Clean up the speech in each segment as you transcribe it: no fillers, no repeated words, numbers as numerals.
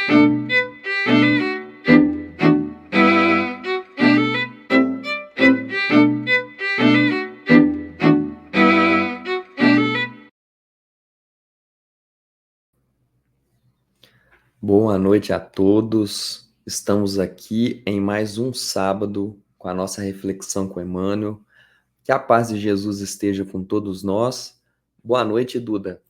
Boa noite a todos. Estamos aqui em mais um sábado com a nossa reflexão com Emmanuel. Que a paz de Jesus esteja com todos nós. Boa noite, Duda.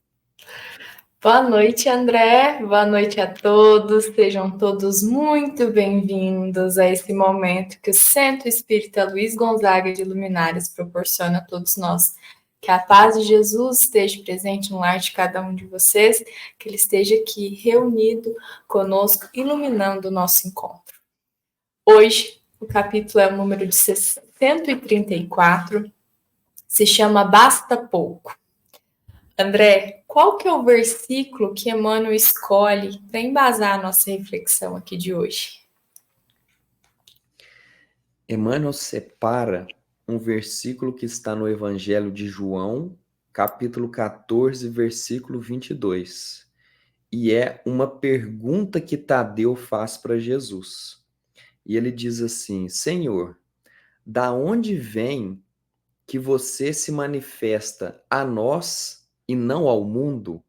Boa noite, André. Boa noite a todos. Sejam todos muito bem-vindos a esse momento que o Centro Espírita Luiz Gonzaga de Luminares proporciona a todos nós. Que a paz de Jesus esteja presente no lar de cada um de vocês, que ele esteja aqui reunido conosco, iluminando o nosso encontro. Hoje, o capítulo é o número de 134, se chama Basta Pouco. André, qual que é o versículo que Emmanuel escolhe para embasar a nossa reflexão aqui de hoje? Emmanuel separa um versículo que está no Evangelho de João, capítulo 14, versículo 22. E é uma pergunta que Tadeu faz para Jesus. E ele diz assim: Senhor, da onde vem que você se manifesta a nós e não ao mundo?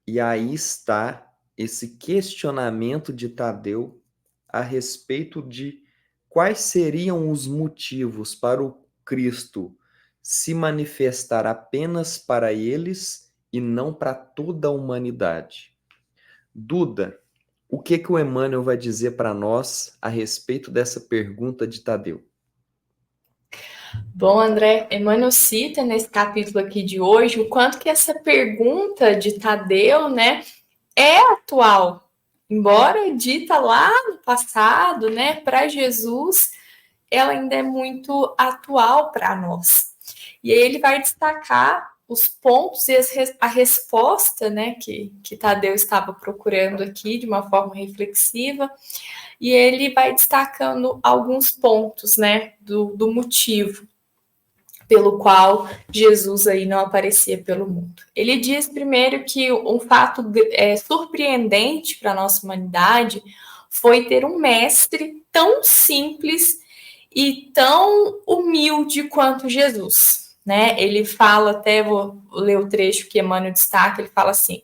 E aí está esse questionamento de Tadeu a respeito de quais seriam os motivos para o Cristo se manifestar apenas para eles e não para toda a humanidade. Duda, o que o Emmanuel vai dizer para nós a respeito dessa pergunta de Tadeu? Bom, André, Emmanuel cita nesse capítulo aqui de hoje o quanto que essa pergunta de Tadeu, né, é atual. Embora dita lá no passado, né, para Jesus, ela ainda é muito atual para nós. E aí ele vai destacar os pontos e a resposta, né, que Tadeu estava procurando aqui de uma forma reflexiva, e ele vai destacando alguns pontos, né, do motivo pelo qual Jesus aí não aparecia pelo mundo. Ele diz primeiro que um fato surpreendente para a nossa humanidade foi ter um mestre tão simples e tão humilde quanto Jesus, né? Ele fala, até vou ler o trecho que Emmanuel destaca, ele fala assim: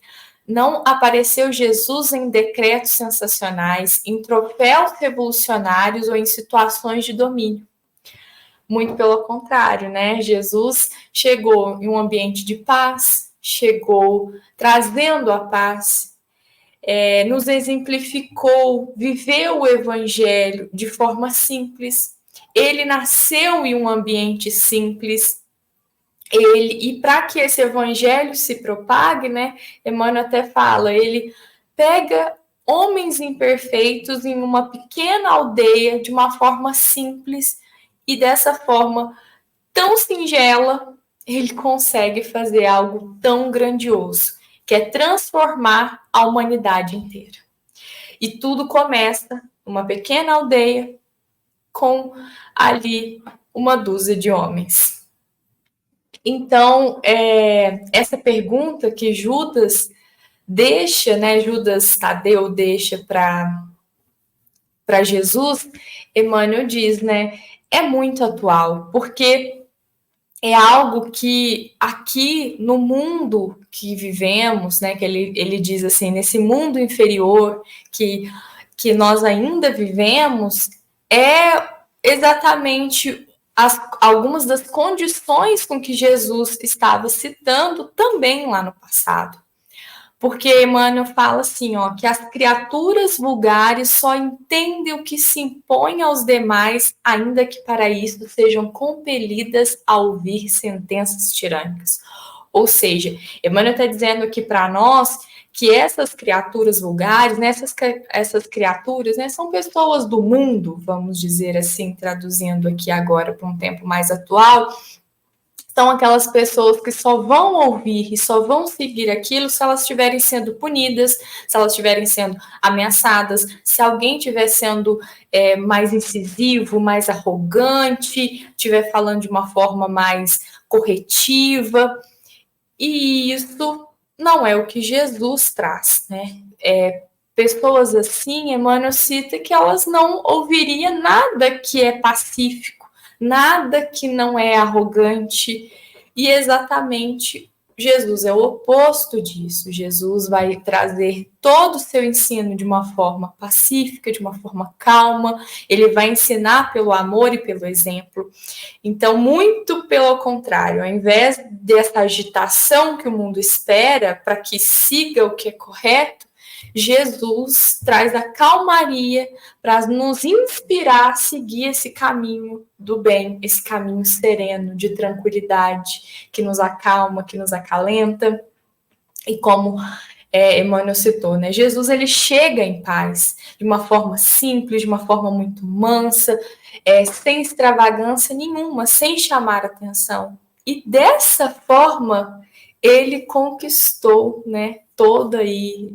não apareceu Jesus em decretos sensacionais, em troféus revolucionários ou em situações de domínio. Muito pelo contrário, né? Jesus chegou em um ambiente de paz, chegou trazendo a paz, nos exemplificou, viveu o evangelho de forma simples. Ele nasceu em um ambiente simples. E para que esse evangelho se propague, né? Emmanuel até fala, ele pega homens imperfeitos em uma pequena aldeia de uma forma simples, e dessa forma tão singela, ele consegue fazer algo tão grandioso, que é transformar a humanidade inteira. E tudo começa numa pequena aldeia com ali uma dúzia de homens. Então, essa pergunta que Judas deixa, né, Judas Tadeu deixa para Jesus, Emmanuel diz, né, é muito atual, porque é algo que aqui no mundo que vivemos, né, que ele diz assim, nesse mundo inferior que nós ainda vivemos, é exatamente algumas das condições com que Jesus estava citando também lá no passado. Porque Emmanuel fala assim, ó, que as criaturas vulgares só entendem o que se impõe aos demais, ainda que para isso sejam compelidas a ouvir sentenças tirânicas. Ou seja, Emmanuel está dizendo aqui para nós que essas criaturas vulgares, né, essas criaturas, né, são pessoas do mundo, vamos dizer assim, traduzindo aqui agora para um tempo mais atual, são aquelas pessoas que só vão ouvir e só vão seguir aquilo se elas estiverem sendo punidas, se elas estiverem sendo ameaçadas, se alguém estiver sendo mais incisivo, mais arrogante, estiver falando de uma forma mais corretiva. E isso não é o que Jesus traz, né? Pessoas assim, Emmanuel cita que elas não ouviriam nada que é pacífico, nada que não é arrogante, e exatamente Jesus é o oposto disso. Jesus vai trazer todo o seu ensino de uma forma pacífica, de uma forma calma, ele vai ensinar pelo amor e pelo exemplo. Então, muito pelo contrário, ao invés dessa agitação que o mundo espera para que siga o que é correto, Jesus traz a calmaria para nos inspirar a seguir esse caminho do bem, esse caminho sereno, de tranquilidade, que nos acalma, que nos acalenta. E como Emmanuel citou, né? Jesus ele chega em paz, de uma forma simples, de uma forma muito mansa, sem extravagância nenhuma, sem chamar atenção. E dessa forma ele conquistou, né, todo aí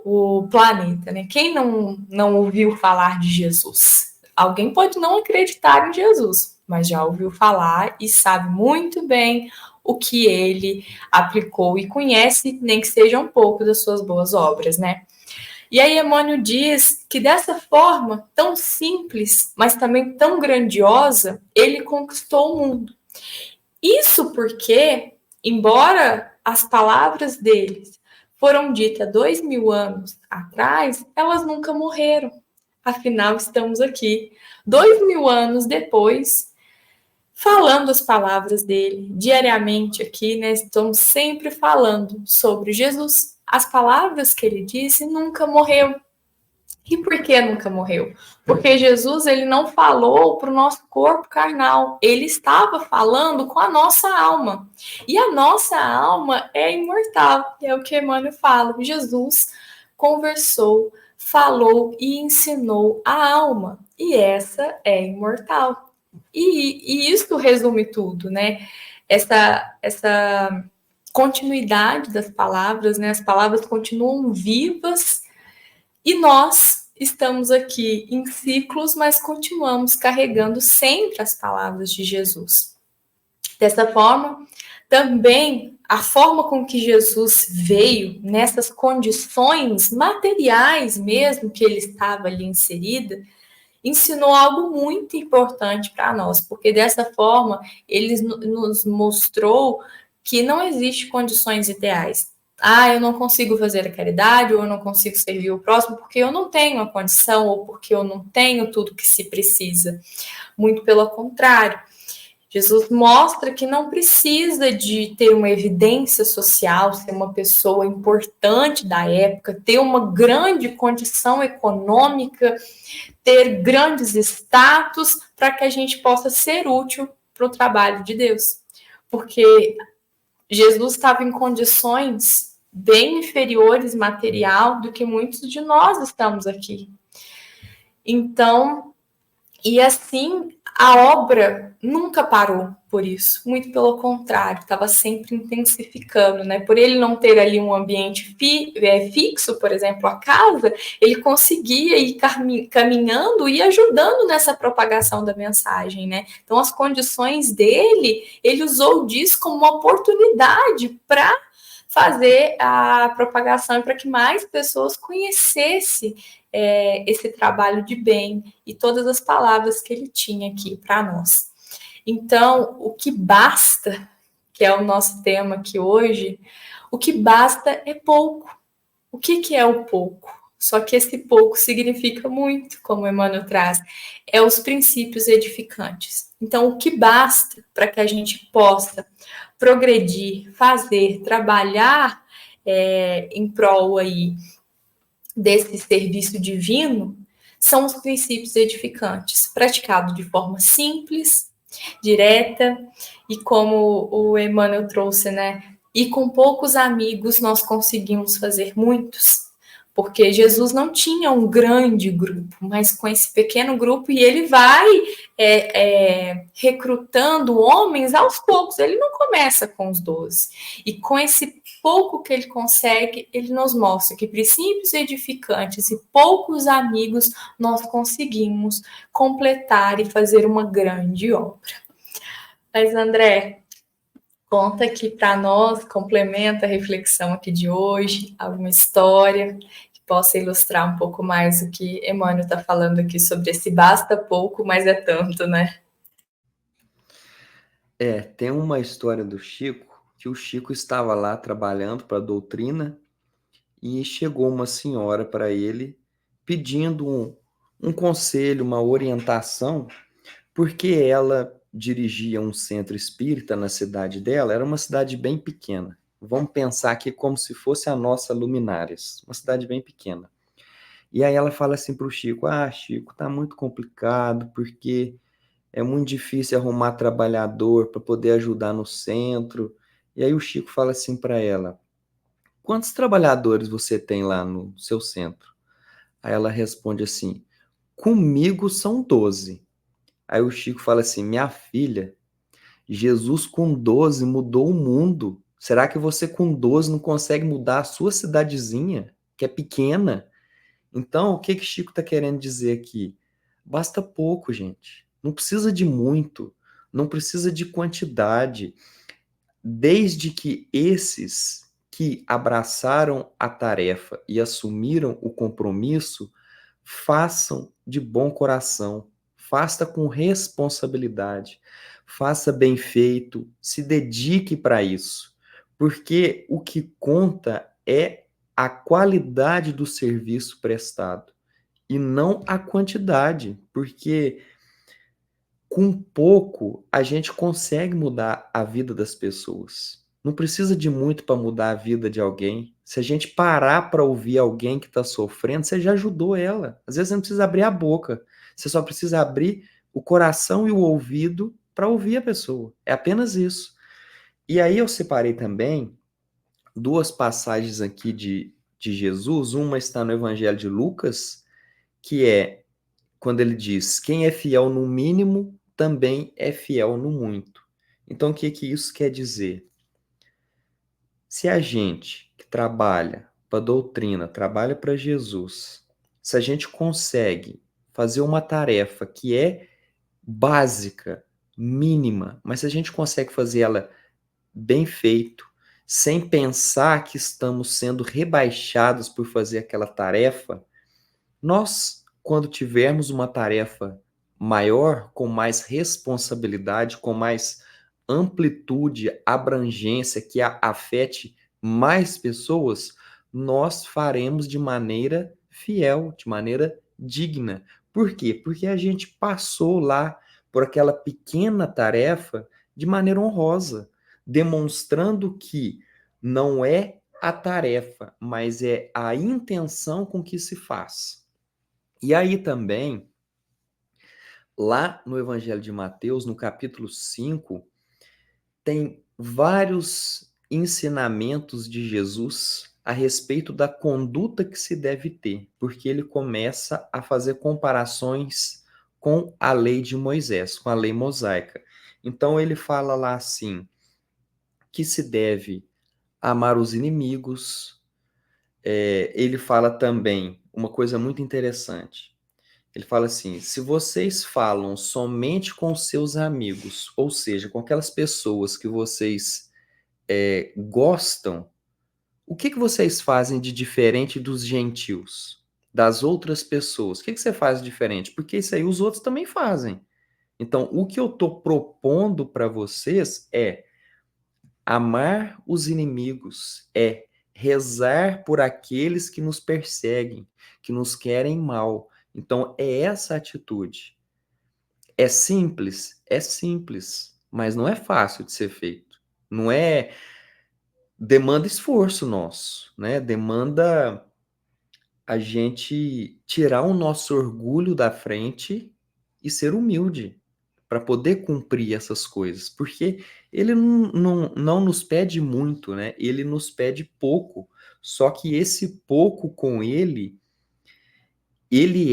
o planeta, né? Quem não ouviu falar de Jesus? Alguém pode não acreditar em Jesus, mas já ouviu falar e sabe muito bem o que ele aplicou e conhece, nem que seja um pouco das suas boas obras, né? E aí Emmanuel diz que dessa forma tão simples, mas também tão grandiosa, ele conquistou o mundo. Isso porque, embora as palavras deles foram ditas 2000 anos atrás, elas nunca morreram. Afinal, estamos aqui, 2000 anos depois, falando as palavras dele diariamente aqui, né? Estamos sempre falando sobre Jesus. As palavras que ele disse nunca morreu. E por que nunca morreu? Porque Jesus ele não falou para o nosso corpo carnal, ele estava falando com a nossa alma. E a nossa alma é imortal, é o que Emmanuel fala. Jesus conversou, falou e ensinou a alma, e essa é imortal. E isso resume tudo, né? Essa continuidade das palavras, né? As palavras continuam vivas e nós estamos aqui em ciclos, mas continuamos carregando sempre as palavras de Jesus. Dessa forma, também a forma com que Jesus veio, nessas condições materiais mesmo que ele estava ali inserida, ensinou algo muito importante para nós, porque dessa forma ele nos mostrou que não existe condições ideais. Eu não consigo fazer a caridade, ou eu não consigo servir o próximo porque eu não tenho a condição, ou porque eu não tenho tudo que se precisa. Muito pelo contrário. Jesus mostra que não precisa de ter uma evidência social, ser uma pessoa importante da época, ter uma grande condição econômica, ter grandes status para que a gente possa ser útil para o trabalho de Deus. Porque Jesus estava em condições bem inferiores material do que muitos de nós estamos aqui. Então, e assim, a obra nunca parou por isso, muito pelo contrário, estava sempre intensificando, né? Por ele não ter ali um ambiente fixo, por exemplo, a casa, ele conseguia ir caminhando e ajudando nessa propagação da mensagem, né? Então, as condições dele, ele usou disso como uma oportunidade para fazer a propagação e para que mais pessoas conhecessem esse trabalho de bem e todas as palavras que ele tinha aqui para nós. Então, o que basta, que é o nosso tema aqui hoje, o que basta é pouco. O que é o pouco? Só que esse pouco significa muito, como Emmanuel traz, é os princípios edificantes. Então, o que basta para que a gente possa progredir, fazer, trabalhar em prol aí desse serviço divino, são os princípios edificantes, praticados de forma simples, direta, e como o Emmanuel trouxe, né? E com poucos amigos nós conseguimos fazer muitos, porque Jesus não tinha um grande grupo, mas com esse pequeno grupo, e ele vai recrutando homens aos poucos, ele não começa com os 12, e com esse pouco que ele consegue, ele nos mostra que princípios edificantes e poucos amigos nós conseguimos completar e fazer uma grande obra. Mas, André, Conta aqui para nós, complementa a reflexão aqui de hoje, alguma história que possa ilustrar um pouco mais o que Emmanuel está falando aqui sobre esse basta pouco, mas é tanto, né? Tem uma história do Chico, que o Chico estava lá trabalhando para a doutrina e chegou uma senhora para ele pedindo um conselho, uma orientação, porque ela dirigia um centro espírita na cidade dela, era uma cidade bem pequena. Vamos pensar aqui como se fosse a nossa Luminárias, uma cidade bem pequena. E aí ela fala assim para o Chico: Ah, Chico, tá muito complicado, porque é muito difícil arrumar trabalhador para poder ajudar no centro. E aí o Chico fala assim para ela: Quantos trabalhadores você tem lá no seu centro? Aí ela responde assim: Comigo são 12. Aí o Chico fala assim: Minha filha, Jesus com 12 mudou o mundo. Será que você com 12 não consegue mudar a sua cidadezinha, que é pequena? Então, o que que Chico está querendo dizer aqui? Basta pouco, gente. Não precisa de muito, não precisa de quantidade, desde que esses que abraçaram a tarefa e assumiram o compromisso façam de bom coração, faça com responsabilidade, faça bem feito, se dedique para isso, porque o que conta é a qualidade do serviço prestado e não a quantidade, porque com pouco a gente consegue mudar a vida das pessoas. Não precisa de muito para mudar a vida de alguém. Se a gente parar para ouvir alguém que está sofrendo, você já ajudou ela. Às vezes você não precisa abrir a boca. Você só precisa abrir o coração e o ouvido para ouvir a pessoa. É apenas isso. E aí eu separei também duas passagens aqui de Jesus. Uma está no Evangelho de Lucas, que é quando ele diz: quem é fiel no mínimo também é fiel no muito. Então, o que que isso quer dizer? Se a gente que trabalha para a doutrina, trabalha para Jesus, se a gente consegue fazer uma tarefa que é básica, mínima, mas se a gente consegue fazer ela bem feito, sem pensar que estamos sendo rebaixados por fazer aquela tarefa, nós, quando tivermos uma tarefa maior, com mais responsabilidade, com mais amplitude, abrangência, que afete mais pessoas, nós faremos de maneira fiel, de maneira digna. Por quê? Porque a gente passou lá por aquela pequena tarefa de maneira honrosa, demonstrando que não é a tarefa, mas é a intenção com que se faz. E aí também, lá no Evangelho de Mateus, no capítulo 5, tem vários ensinamentos de Jesus a respeito da conduta que se deve ter, porque ele começa a fazer comparações com a lei de Moisés, com a lei mosaica. Então ele fala lá assim, que se deve amar os inimigos. Ele fala também uma coisa muito interessante. Ele fala assim: se vocês falam somente com seus amigos, ou seja, com aquelas pessoas que vocês gostam, o que que vocês fazem de diferente dos gentios, das outras pessoas? O que que você faz de diferente? Porque isso aí os outros também fazem. Então, o que eu estou propondo para vocês é amar os inimigos, é rezar por aqueles que nos perseguem, que nos querem mal. Então, é essa atitude. É simples, mas não é fácil de ser feito. Não é, demanda esforço nosso, né? Demanda a gente tirar o nosso orgulho da frente e ser humilde para poder cumprir essas coisas, porque ele não nos pede muito, né? Ele nos pede pouco. Só que esse pouco com ele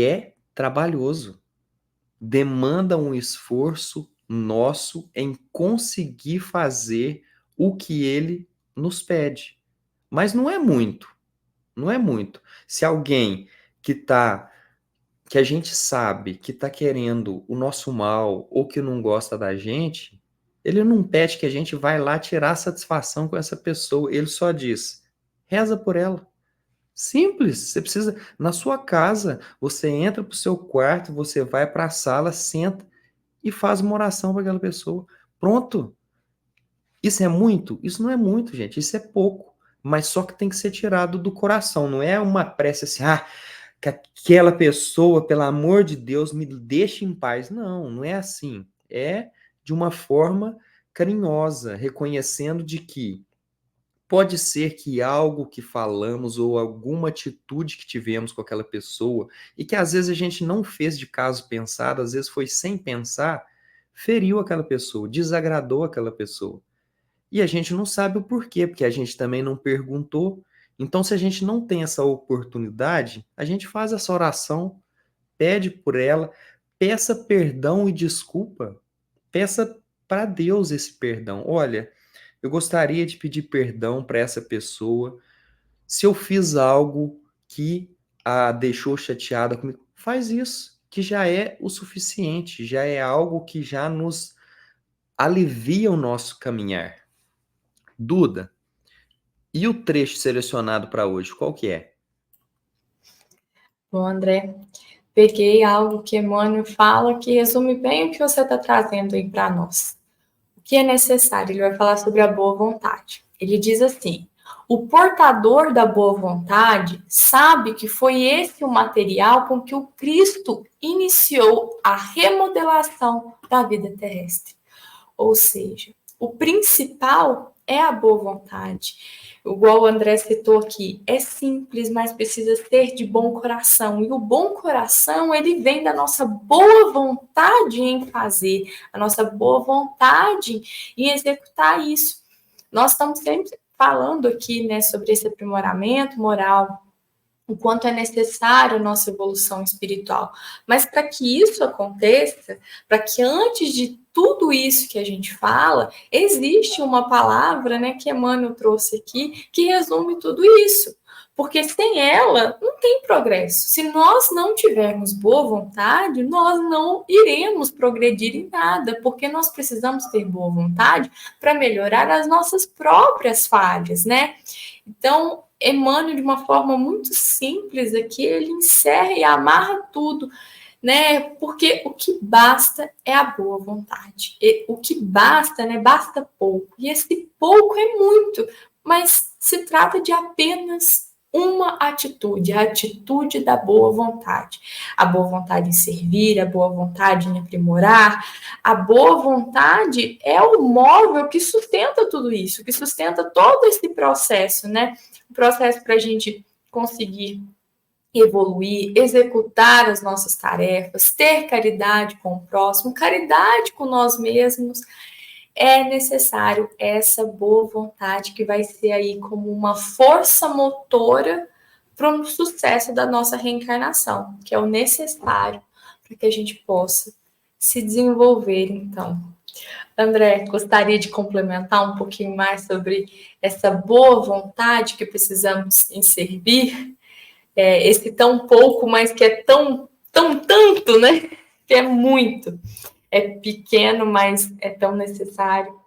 é trabalhoso, demanda um esforço nosso em conseguir fazer o que ele nos pede. Mas não é muito, não é muito. Se alguém que tá, que a gente sabe que está querendo o nosso mal ou que não gosta da gente, Ele não pede que a gente vai lá tirar satisfação com essa pessoa. Ele só diz: reza por ela. Simples. Você precisa, na sua casa, você entra para o seu quarto, você vai para a sala, senta e faz uma oração para aquela pessoa. Pronto. Isso é muito? Isso não é muito, gente. Isso é pouco. Mas só que tem que ser tirado do coração. Não é uma prece assim, que aquela pessoa, pelo amor de Deus, me deixe em paz. Não, não é assim. É de uma forma carinhosa, reconhecendo de que pode ser que algo que falamos ou alguma atitude que tivemos com aquela pessoa e que às vezes a gente não fez de caso pensado, às vezes foi sem pensar, feriu aquela pessoa, desagradou aquela pessoa. E a gente não sabe o porquê, porque a gente também não perguntou. Então, se a gente não tem essa oportunidade, a gente faz essa oração, pede por ela, peça perdão e desculpa. Peça para Deus esse perdão. Olha, eu gostaria de pedir perdão para essa pessoa. Se eu fiz algo que a deixou chateada comigo, faz isso, que já é o suficiente, já é algo que já nos alivia o nosso caminhar. Duda, e o trecho selecionado para hoje, qual que é? Bom, André, peguei algo que Emmanuel fala que resume bem o que você está trazendo aí para nós. O que é necessário? Ele vai falar sobre a boa vontade. Ele diz assim: o portador da boa vontade sabe que foi esse o material com que o Cristo iniciou a remodelação da vida terrestre. Ou seja, o principal é a boa vontade. Igual o André citou aqui, é simples, mas precisa ser de bom coração. E o bom coração, ele vem da nossa boa vontade em fazer, a nossa boa vontade em executar isso. Nós estamos sempre falando aqui, né, sobre esse aprimoramento moral, o quanto é necessário a nossa evolução espiritual. Mas para que isso aconteça, para que antes de tudo isso que a gente fala, existe uma palavra, né, que Emmanuel trouxe aqui, que resume tudo isso. Porque sem ela, não tem progresso. Se nós não tivermos boa vontade, nós não iremos progredir em nada, porque nós precisamos ter boa vontade para melhorar as nossas próprias falhas, né? Então, Emmanuel, de uma forma muito simples aqui, ele encerra e amarra tudo, né? Porque o que basta é a boa vontade. E o que basta, né? Basta pouco. E esse pouco é muito, mas se trata de apenas uma atitude, a atitude da boa vontade. A boa vontade em servir, a boa vontade em aprimorar. A boa vontade é o móvel que sustenta tudo isso, que sustenta todo esse processo, né? O processo para a gente conseguir evoluir, executar as nossas tarefas, ter caridade com o próximo, caridade com nós mesmos. É necessário essa boa vontade que vai ser aí como uma força motora para o sucesso da nossa reencarnação, que é o necessário para que a gente possa se desenvolver, então. André, gostaria de complementar um pouquinho mais sobre essa boa vontade que precisamos em servir, esse tão pouco, mas que é tão tanto, né? Que é muito. É pequeno, mas é tão necessário.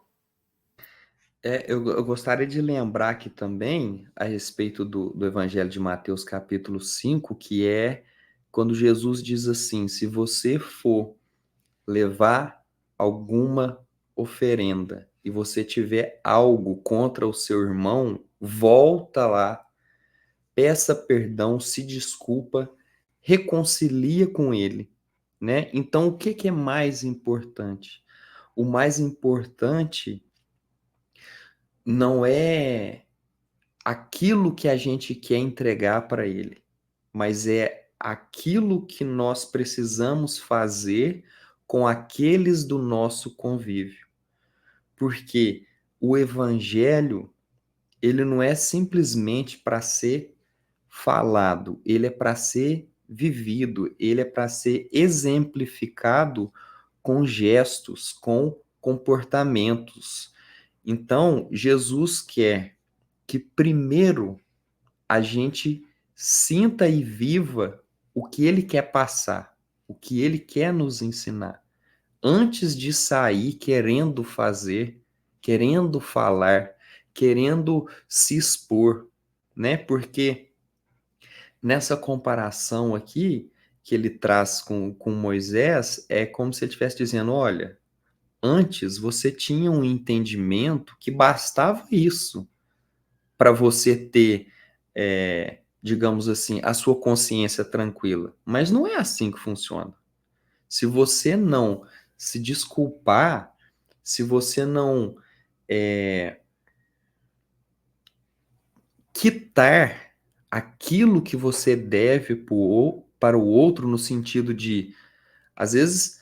Eu gostaria de lembrar aqui também a respeito do Evangelho de Mateus, capítulo 5, que é quando Jesus diz assim: se você for levar alguma oferenda e você tiver algo contra o seu irmão, volta lá, peça perdão, se desculpa, reconcilia com ele, né? Então, o que é mais importante? O mais importante não é aquilo que a gente quer entregar para ele, mas é aquilo que nós precisamos fazer com aqueles do nosso convívio. Porque o evangelho, ele não é simplesmente para ser falado, ele é para ser vivido, ele é para ser exemplificado com gestos, com comportamentos. Então, Jesus quer que primeiro a gente sinta e viva o que ele quer passar, o que ele quer nos ensinar. antes de sair querendo fazer, querendo falar, querendo se expor, né? Porque nessa comparação aqui que ele traz com Moisés, é como se ele estivesse dizendo: olha, antes você tinha um entendimento que bastava isso para você ter, digamos assim, a sua consciência tranquila. Mas não é assim que funciona. Se você não se desculpar, se você não quitar aquilo que você deve para o outro, no sentido de, às vezes,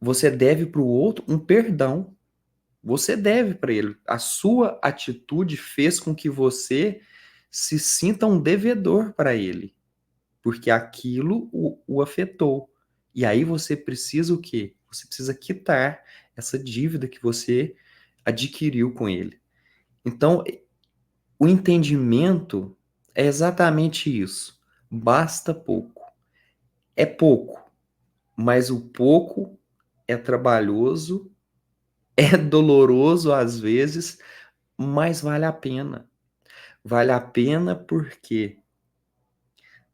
você deve para o outro um perdão. Você deve para ele. A sua atitude fez com que você se sinta um devedor para ele, porque aquilo o afetou. E aí você precisa o quê? Você precisa quitar essa dívida que você adquiriu com ele. Então, o entendimento é exatamente isso. Basta pouco. É pouco, mas o pouco é trabalhoso, é doloroso às vezes, mas vale a pena. Vale a pena porque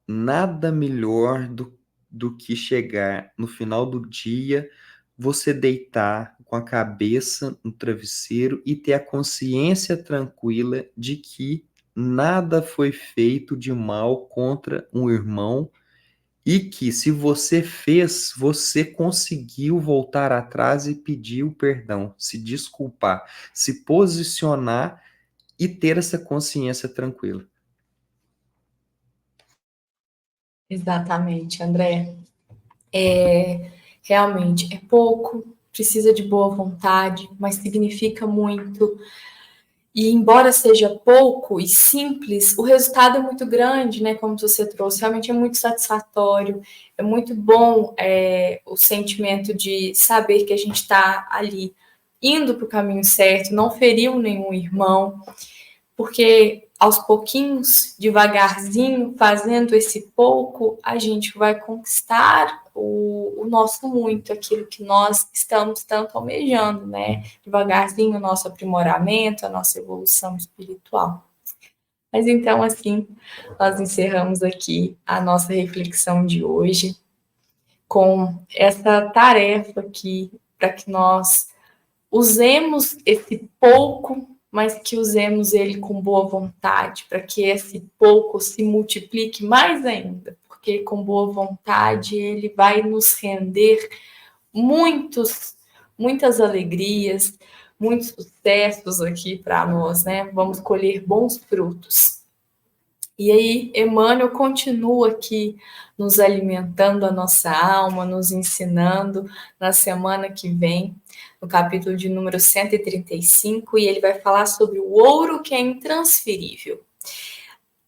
nada melhor do que chegar no final do dia, você deitar com a cabeça no travesseiro e ter a consciência tranquila de que nada foi feito de mal contra um irmão e que, se você fez, você conseguiu voltar atrás e pedir o perdão, se desculpar, se posicionar e ter essa consciência tranquila. Exatamente, André. Realmente é pouco, precisa de boa vontade, mas significa muito. E embora seja pouco e simples, o resultado é muito grande, né? Como você trouxe, realmente é muito satisfatório, é muito bom o sentimento de saber que a gente está ali indo para o caminho certo, não feriu nenhum irmão, porque aos pouquinhos, devagarzinho, fazendo esse pouco, a gente vai conquistar o nosso muito, aquilo que nós estamos tanto almejando, né? Devagarzinho, o nosso aprimoramento, a nossa evolução espiritual. Mas então, assim, nós encerramos aqui a nossa reflexão de hoje com essa tarefa aqui para que nós usemos esse pouco, mas que usemos ele com boa vontade, para que esse pouco se multiplique mais ainda, porque com boa vontade ele vai nos render muitas alegrias, muitos sucessos aqui para nós, né? Vamos colher bons frutos. E aí, Emmanuel continua aqui nos alimentando a nossa alma, nos ensinando na semana que vem, no capítulo de número 135, e ele vai falar sobre o ouro que é intransferível.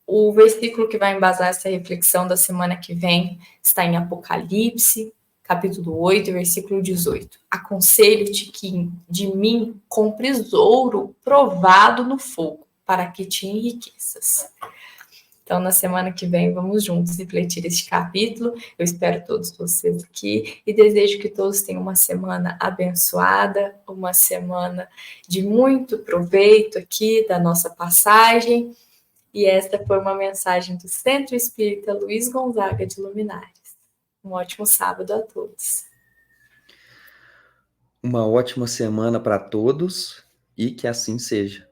O versículo que vai embasar essa reflexão da semana que vem está em Apocalipse, capítulo 8, versículo 18. Aconselho-te que de mim compres ouro provado no fogo, para que te enriqueças. Então, na semana que vem, vamos juntos refletir este capítulo. Eu espero todos vocês aqui e desejo que todos tenham uma semana abençoada, uma semana de muito proveito aqui da nossa passagem. E esta foi uma mensagem do Centro Espírita Luiz Gonzaga de Luminares. Um ótimo sábado a todos. Uma ótima semana para todos e que assim seja.